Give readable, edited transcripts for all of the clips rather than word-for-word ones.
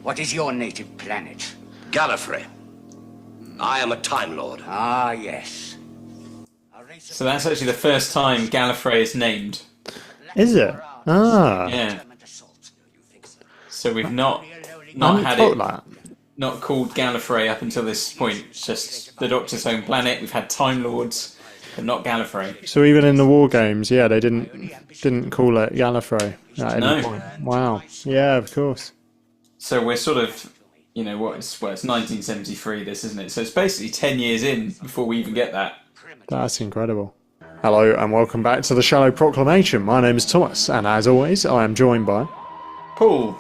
What is your native planet? Gallifrey. I am a Time Lord. Ah, yes. So that's actually the first time Gallifrey is named. Is it? Ah. Yeah. So we've not hadn't had thought it, that. not called Gallifrey up until this point. It's just the Doctor's home planet. We've had Time Lords, but not Gallifrey. So even in the war games, yeah, they didn't call it Gallifrey at any point. Wow. Yeah, of course. So we're sort of, you know, it's 1973, this, isn't it? So it's basically 10 years in before we even get that. That's incredible. Hello and welcome back to the Shallow Proclamation. My name is Thomas, and as always, I am joined by Paul.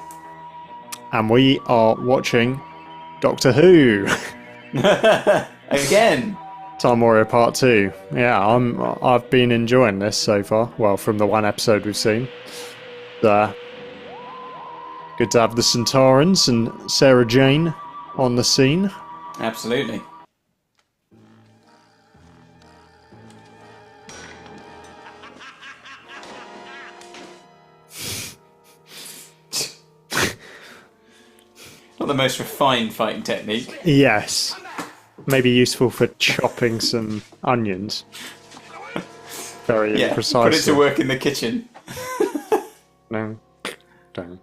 And we are watching Doctor Who. Again. Time Warrior Part 2. Yeah, I've been enjoying this so far. Well, from the one episode we've seen. Good to have the Centaurans and Sarah Jane on the scene. Absolutely. Not the most refined fighting technique. Yes. Maybe useful for chopping some onions. Very precisely. Put it to work in the kitchen. No. Don't.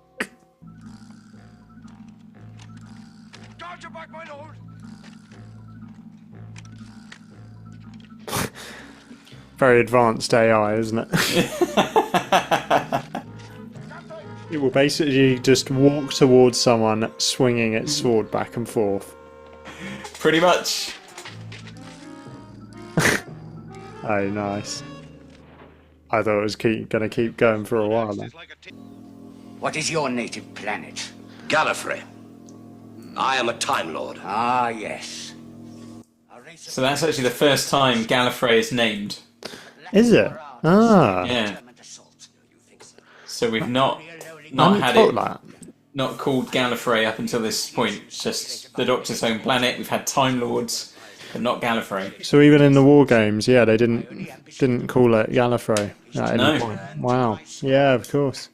Very advanced AI, isn't it? It will basically just walk towards someone swinging its sword back and forth. Pretty much. Oh, nice. I thought it was going to keep going for a while then. What is your native planet? Gallifrey. I am a Time Lord. Ah, yes. So that's actually the first time Gallifrey is named. Is it? Ah. Yeah. So we've not hadn't had thought it, that. not called Gallifrey up until this point. It's just the Doctor's home planet. We've had Time Lords, but not Gallifrey. So even in the war games, yeah, they didn't call it Gallifrey at any point. Wow. Yeah, of course.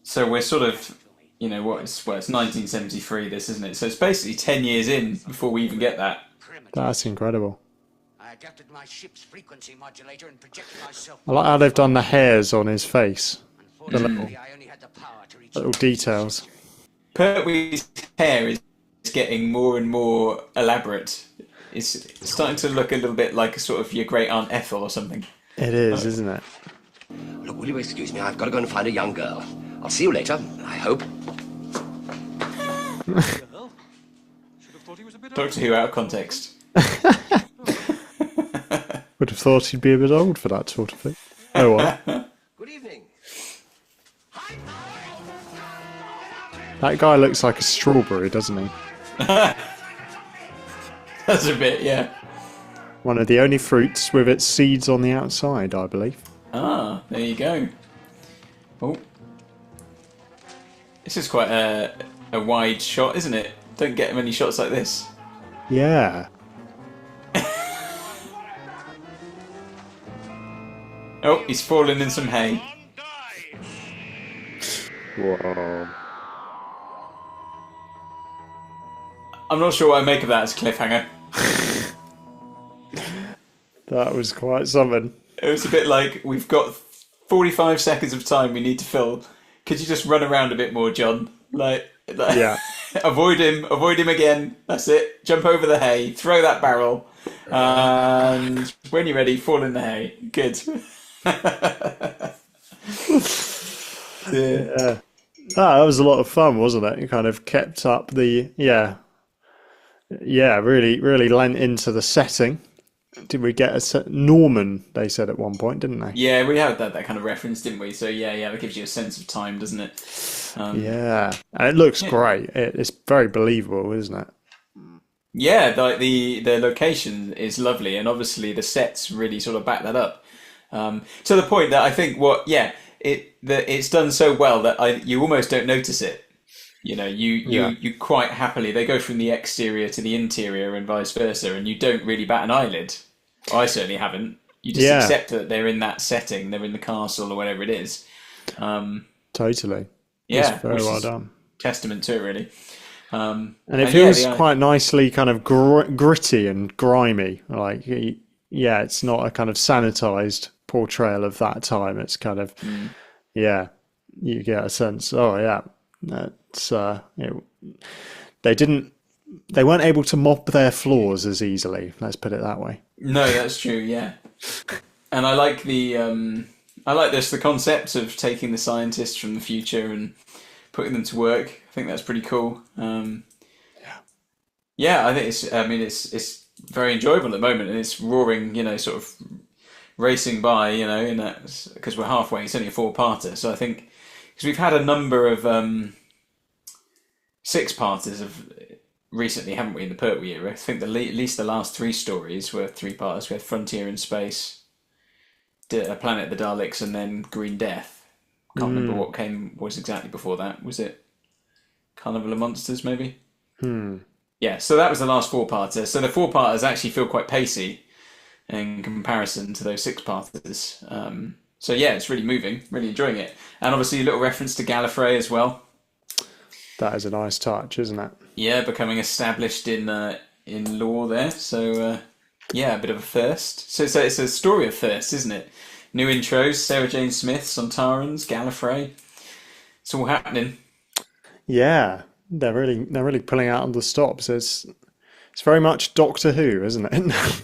So we're sort of, you know, it's 1973, this, isn't it? So it's basically 10 years in before we even get that. That's incredible. I adapted my ship's frequency modulator and projected myself. I like how they've done the hairs on his face. The Unfortunately, I only had the power to reach little details. Pertwee's hair is getting more and more elaborate. It's starting to look a little bit like a sort of your great aunt Ethel or something. It is, isn't it? Look, will you excuse me? I've got to go and find a young girl. I'll see you later, I hope. Doctor Who out of context. Would have thought he'd be a bit old for that sort of thing. Oh well. Good evening. That guy looks like a strawberry, doesn't he? That's a bit, yeah. One of the only fruits with its seeds on the outside, I believe. Ah, there you go. Oh. This is quite a wide shot, isn't it? Don't get many shots like this. Yeah. Oh, he's fallen in some hay. Whoa. I'm not sure what I make of that as a cliffhanger. That was quite something. It was a bit like, we've got 45 seconds of time we need to fill. Could you just run around a bit more, John? Like Yeah. avoid him again. That's it. Jump over the hay, throw that barrel, and when you're ready, fall in the hay. Good. Yeah. That was a lot of fun, wasn't it? It kind of kept up the really lent into the setting. Did we get a Norman? They said at one point, didn't they? Yeah, we had that kind of reference, didn't we? So yeah, that gives you a sense of time, doesn't it? Yeah, and it looks great. It's very believable, isn't it? Yeah, like the location is lovely, and obviously the sets really sort of back that up. To the point that I think it's done so well that you almost don't notice it. You know, you quite happily, they go from the exterior to the interior and vice versa, and you don't really bat an eyelid. I certainly haven't. You just accept that they're in that setting, they're in the castle or whatever it is. Totally. Yeah, it's very well done. Testament to it, really. And it feels quite nicely kind of gritty and grimy. Like, yeah, it's not a kind of sanitized portrayal of that time. It's kind of, yeah, you get a sense. Oh yeah, that's they weren't able to mop their floors as easily. Let's put it that way. No, that's true. Yeah, and I like the concept of taking the scientists from the future and putting them to work. I think that's pretty cool. Yeah, I think it's very enjoyable at the moment, and it's roaring, sort of racing by, in that, because we're halfway. It's only a 4-parter, so I think because we've had a number of 6-parters of recently, haven't we, in the Pertwee era? I think at least the last 3 stories were 3-parters. We had Frontier in Space, A Planet of the Daleks, and then Green Death. Can't remember what was exactly before that. Was it Carnival of Monsters, maybe? Yeah, so that was the last 4-parter. So the 4-parters actually feel quite pacey in comparison to those 6-parters. So yeah, it's really moving, really enjoying it. And obviously a little reference to Gallifrey as well. That is a nice touch, isn't it? Yeah, becoming established in lore there. So yeah, a bit of a first. So it's a story of firsts, isn't it? New intros, Sarah Jane Smith, Sontarans, Gallifrey. It's all happening. Yeah, they're really pulling out on the stops. It's very much Doctor Who, isn't it?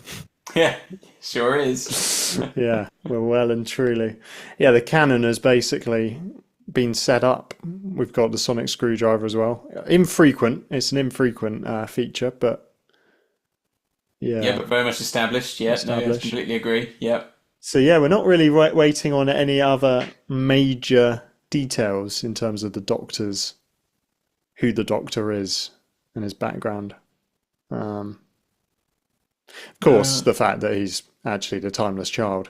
Yeah, sure is. Yeah, well and truly. Yeah, the canon has basically been set up. We've got the sonic screwdriver as well. Infrequent. It's an infrequent feature, but yeah. Yeah, but very much established. Yeah, no, I completely agree. Yep. So yeah, we're not really waiting on any other major details in terms of the Doctor's, who the Doctor is and his background. Of course, the fact that he's actually the timeless child,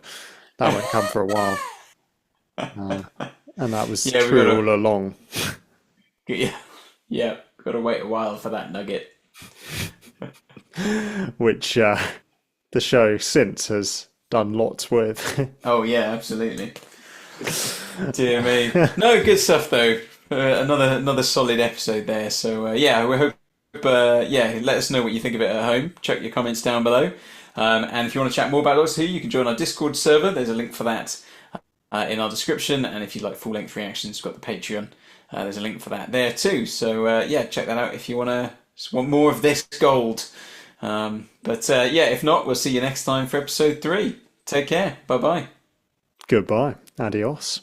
that won't come for a while. And that was true all along. Yeah, got to wait a while for that nugget. Which the show since has done lots with. Oh yeah, absolutely. Dear me. No, good stuff though. Another solid episode there. So yeah, we hope. Let us know what you think of it at home. Check your comments down below. And if you want to chat more about Doctor Who, you can join our Discord server. There's a link for that in our description. And if you'd like full-length reactions, we've got the Patreon. There's a link for that there too. So check that out if you want more of this gold. If not, we'll see you next time for episode 3. Take care. Bye-bye. Goodbye. Adios.